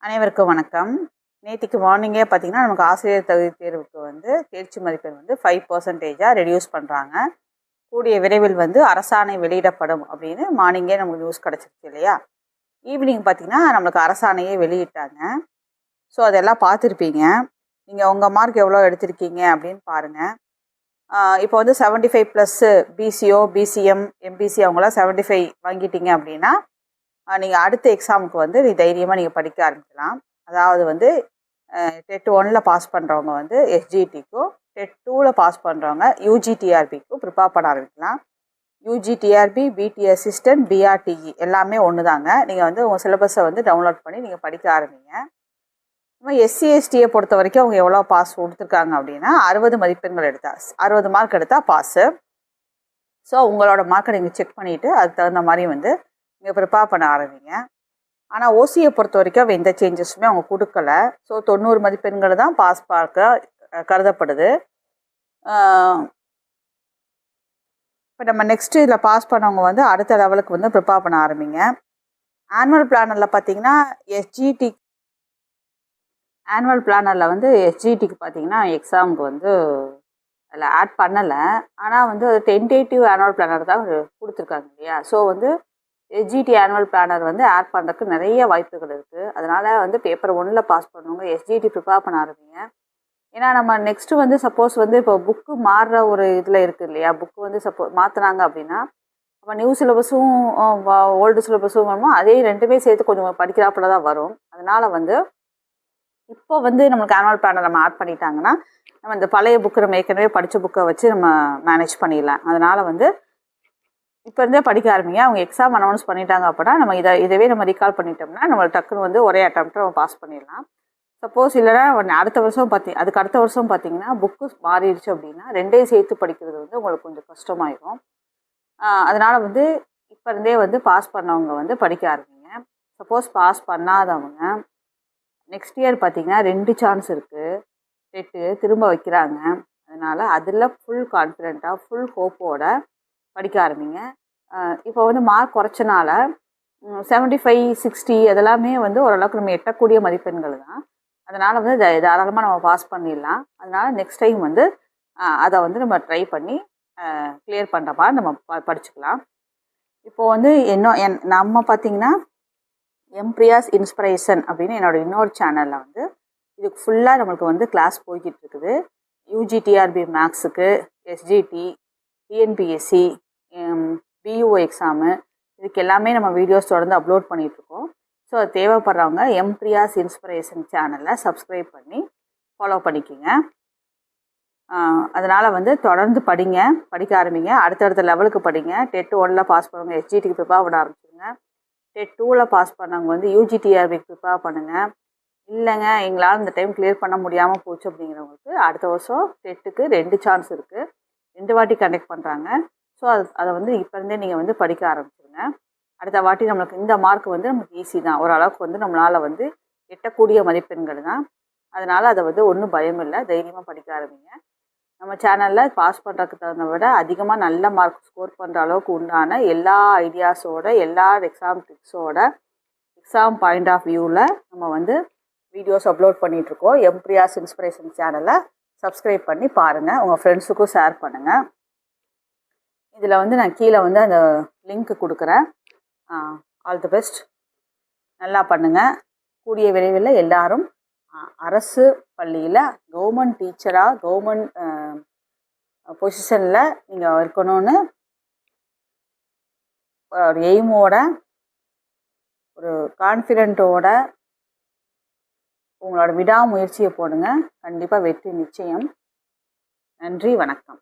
அனைவருக்கும் வணக்கம். நேத்திக்கு மார்னிங்கே பார்த்தீங்கன்னா, நமக்கு ஆசிரியர் தகுதி தேர்வுக்கு வந்து தேர்ச்சி மதிப்பெண் வந்து 5% ரெடியூஸ் பண்ணுறாங்க. கூடிய விரைவில் வந்து அரசாணை வெளியிடப்படும் அப்படின்னு மார்னிங்கே நமக்கு நியூஸ் கிடச்சிருச்சு இல்லையா? ஈவினிங் பார்த்தீங்கன்னா, நம்மளுக்கு அரசாணையே வெளியிட்டாங்க. ஸோ அதெல்லாம் பார்த்துருப்பீங்க. நீங்கள் உங்கள் மார்க் எவ்வளோ எடுத்திருக்கீங்க அப்படின்னு பாருங்கள். இப்போ வந்து 75+ பிசிஓ, பிசிஎம், எம்பிசி அவங்களாம் 75 வாங்கிட்டீங்க அப்படின்னா, நீங்கள் அடுத்த எக்ஸாமுக்கு வந்து தைரியமாக நீங்கள் படிக்க ஆரம்பிக்கலாம். அதாவது வந்து டெட் 1ல் பாஸ் பண்ணுறவங்க வந்து எஸ்ஜிடிக்கும், டெட் 2ல் பாஸ் பண்ணுறவங்க யூஜிடிஆர்பிக்கும் ப்ரிப்பேர் பண்ண ஆரம்பிக்கலாம். யூஜிடிஆர்பி, பிடி அசிஸ்டன்ட், பிஆர்டிஇ எல்லாமே ஒன்று தாங்க. நீங்கள் வந்து உங்கள் சிலபஸை வந்து டவுன்லோட் பண்ணி நீங்கள் படிக்க ஆரம்பிங்க. எஸ்சி எஸ்டியை பொறுத்த வரைக்கும் அவங்க எவ்வளோ பாஸ் கொடுத்துருக்காங்க அப்படின்னா 60 மதிப்பெண்கள் எடுத்தால் 60 மார்க் எடுத்தால் பாஸு. ஸோ உங்களோட மார்க்கை நீங்கள் செக் பண்ணிவிட்டு அதுக்கு தகுந்த மாதிரி வந்து நீங்கள் ப்ரிப்பேர் பண்ண ஆரம்பிங்க. ஆனால் ஓசியை பொறுத்த வரைக்கும் எந்த சேஞ்சஸுமே அவங்க கொடுக்கல. ஸோ 90 மதிப்பெண்கள் தான் பாஸ் பார்க்க கருதப்படுது. இப்போ நம்ம நெக்ஸ்ட்டு இதில் பாஸ் பண்ணவங்க வந்து அடுத்த லெவலுக்கு வந்து ப்ரிப்பேர் பண்ண ஆரம்பிங்க. ஆனுவல் பிளானரில் பார்த்தீங்கன்னா ஆனுவல் பிளானரில் வந்து எஸ்ஜிடிக்கு பார்த்தீங்கன்னா எக்ஸாமுக்கு வந்து அதில் ஆட் பண்ணலை. ஆனால் வந்து அது டென்டேட்டிவ் ஆனுவல் பிளானர் தான் கொடுத்துருக்காங்க இல்லையா? ஸோ வந்து எஸ்ஜிடி ஆனுவல் பிளானர் வந்து ஆட் பண்ணுறதுக்கு நிறைய வாய்ப்புகள் இருக்குது. அதனால் வந்து பேப்பர் 1ல் பாஸ் பண்ணுவாங்க எஸ்ஜிடி ப்ரிப்பேர் பண்ண ஆரம்பிங்க. ஏன்னா நம்ம நெக்ஸ்ட்டு வந்து சப்போஸ் வந்து இப்போ புக்கு மாறுற ஒரு இதில் இருக்குது இல்லையா? புக்கு வந்து மாற்றினாங்க அப்படின்னா அப்போ நியூ சிலபஸும் ஓல்டு சிலபஸும் வருமோ அதே ரெண்டுமே சேர்த்து கொஞ்சம் படிக்கிறாப்புல தான் வரும். அதனால் வந்து இப்போ வந்து நம்மளுக்கு ஆனுவல் பிளானர் நம்ம ஆட் பண்ணிட்டாங்கன்னா நம்ம இந்த பழைய புக்கு நம்ம ஏற்கனவே படித்த புக்கை வச்சு நம்ம மேனேஜ் பண்ணிடலாம். அதனால் வந்து இப்போ இருந்தே படிக்க ஆரம்பிங்க. அவங்க எக்ஸாம் அனௌன்ஸ் பண்ணிட்டாங்க அப்படின்னா நம்ம இதவே நம்ம ரீகால் பண்ணிட்டோம்னா நம்ம டக்குன்னு வந்து ஒரே அட்டம்ப்ட்டு நம்ம பாஸ் பண்ணிடலாம். சப்போஸ் இல்லைனா அடுத்த வருஷம் அதுக்கு அடுத்த வருஷம் பார்த்தீங்கன்னா புக்கு மாறிடுச்சு அப்படின்னா ரெண்டையும் சேர்த்து படிக்கிறது வந்து உங்களுக்கு கொஞ்சம் கஷ்டமாயிடும். அதனால் வந்து இப்போ இருந்தே வந்து பாஸ் பண்ணவங்க வந்து படிக்க ஆரம்பிங்க. சப்போஸ் பாஸ் பண்ணாதவங்க நெக்ஸ்ட் இயர் பார்த்தீங்கன்னா 2 சான்ஸ் இருக்குது. டெட்டு திரும்ப வைக்கிறாங்க. அதனால் அதில் ஃபுல் கான்ஃபிடென்ட்டாக ஃபுல் ஹோப்போட படிக்க ஆரம்பிங்க. இப்போ வந்து மார்க் குறைச்சனால 75, 60 அதெல்லாமே வந்து ஓரளவுக்கு நம்ம எட்டக்கூடிய மதிப்பெண்கள் தான். அதனால் வந்து தாராளமாக நம்ம பாஸ் பண்ணிடலாம். அதனால் நெக்ஸ்ட் டைம் வந்து அதை வந்து நம்ம ட்ரை பண்ணி கிளியர் பண்ணுற மாதிரி நம்ம படிச்சுக்கலாம். இப்போது வந்து நம்ம பார்த்திங்கன்னா எம்பிரியாஸ் இன்ஸ்பிரேஷன் அப்படின்னு என்னோடய இன்னொரு சேனலில் வந்து இதுக்கு ஃபுல்லாக நம்மளுக்கு வந்து கிளாஸ் போய்கிட்டு இருக்குது. யூஜிடிஆர்பி மேக்ஸுக்கு, எஸ்ஜிடி, டிஎன்பிஎஸ்சி, பியூஓ எக்ஸாமு இதுக்கு எல்லாமே நம்ம வீடியோஸ் தொடர்ந்து அப்லோட் பண்ணிகிட்ருக்கோம். ஸோ அது தேவைப்படுறவங்க எம்பிரியாஸ் இன்ஸ்பிரேஷன் சேனலை சப்ஸ்கிரைப் பண்ணி ஃபாலோ பண்ணிக்கோங்க. அதனால் வந்து தொடர்ந்து படிக்க ஆரம்பிங்க. அடுத்தடுத்த லெவலுக்கு படிங்க. டெட் 1ல் பாஸ் பண்ணுவாங்க எஸ்ஜிடிக்கு ப்ரிப்பேர் பண்ண ஆரம்பிச்சுங்க. டெட் 2ல் பாஸ் பண்ணவங்க வந்து யூஜிடிஆர்பிக்கு ப்ரிப்பேர் பண்ணுங்கள். இல்லைங்க எங்களால் இந்த டைம் கிளியர் பண்ண முடியாமல் போச்சு அப்படிங்கிறவங்களுக்கு அடுத்த வருஷம் டெட்டுக்கு 2 சான்ஸ் இருக்குது. 2 வாட்டி கண்டக்ட் பண்ணுறாங்க. ஸோ அதை வந்து இப்போ இருந்தே நீங்கள் வந்து படிக்க ஆரம்பிச்சிருங்க. அடுத்த வாட்டி நம்மளுக்கு இந்த மார்க் வந்து நமக்கு ஈஸி தான். ஓரளவுக்கு வந்து நம்மளால் வந்து எட்டக்கூடிய மதிப்பெண்கள் தான். அதனால் அதை வந்து ஒன்றும் பயம் இல்லை. தைரியமாக படிக்க ஆரம்பிங்க. நம்ம சேனலில் பாஸ் பண்ணுறதுக்கு தகுந்த விட அதிகமாக நல்ல மார்க் ஸ்கோர் பண்ணுற அளவுக்கு உண்டான எல்லா ஐடியாஸோட எல்லா எக்ஸாம் டிப்ஸோட எக்ஸாம் பாயிண்ட் ஆஃப் வியூவில் நம்ம வந்து வீடியோஸ் அப்லோட் பண்ணிகிட்ருக்கோம். எம்பிரியாஸ் இன்ஸ்பிரேஷன் சேனலை சப்ஸ்கிரைப் பண்ணி பாருங்கள். உங்கள் ஃப்ரெண்ட்ஸுக்கும் ஷேர் பண்ணுங்கள். இதில் வந்து நான் கீழே வந்து அந்த லிங்க்கு கொடுக்குறேன். All the best. நல்லா பண்ணுங்கள். கூடிய விரைவில் எல்லாரும் அரசு பள்ளியில் கவர்மெண்ட் டீச்சராக கவர்மெண்ட் பொசிஷனில் நீங்கள் இருக்கணும்னு ஒரு எய்மோட ஒரு கான்ஃபிடென்ட்டோட உங்களோட விடாமுயற்சியை போடுங்க. கண்டிப்பாக வெற்றி நிச்சயம். நன்றி, வணக்கம்.